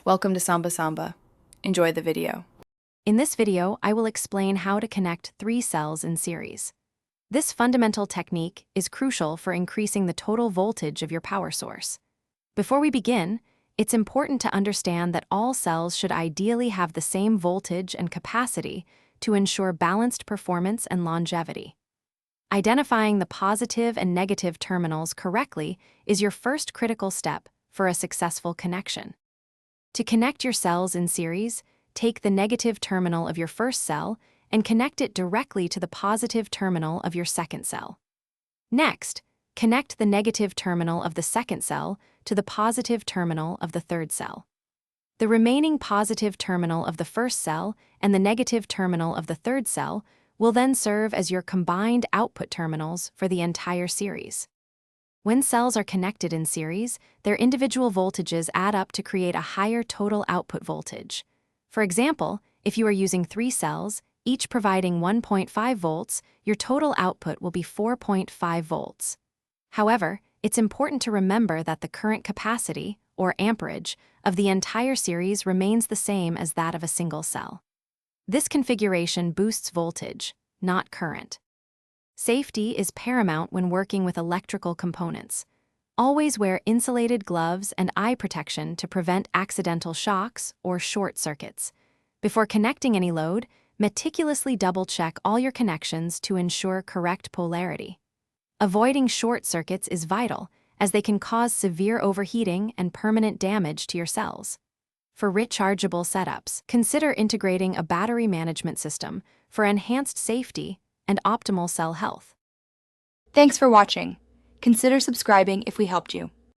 Welcome to Samba Samba. Enjoy the video. In this video, I will explain how to connect 3 cells in series. This fundamental technique is crucial for increasing the total voltage of your power source. Before we begin, it's important to understand that all cells should ideally have the same voltage and capacity to ensure balanced performance and longevity. Identifying the positive and negative terminals correctly is your first critical step for a successful connection. To connect your cells in series, take the negative terminal of your first cell and connect it directly to the positive terminal of your second cell. Next, connect the negative terminal of the second cell to the positive terminal of the third cell. The remaining positive terminal of the first cell and the negative terminal of the third cell will then serve as your combined output terminals for the entire series. When cells are connected in series, their individual voltages add up to create a higher total output voltage. For example, if you are using 3 cells, each providing 1.5 volts, your total output will be 4.5 volts. However, it's important to remember that the current capacity, or amperage, of the entire series remains the same as that of a single cell. This configuration boosts voltage, not current. Safety is paramount when working with electrical components. Always wear insulated gloves and eye protection to prevent accidental shocks or short circuits. Before connecting any load, meticulously double-check all your connections to ensure correct polarity. Avoiding short circuits is vital, as they can cause severe overheating and permanent damage to your cells. For rechargeable setups, consider integrating a battery management system for enhanced safety and optimal cell health. Thanks for watching. Consider subscribing if we helped you.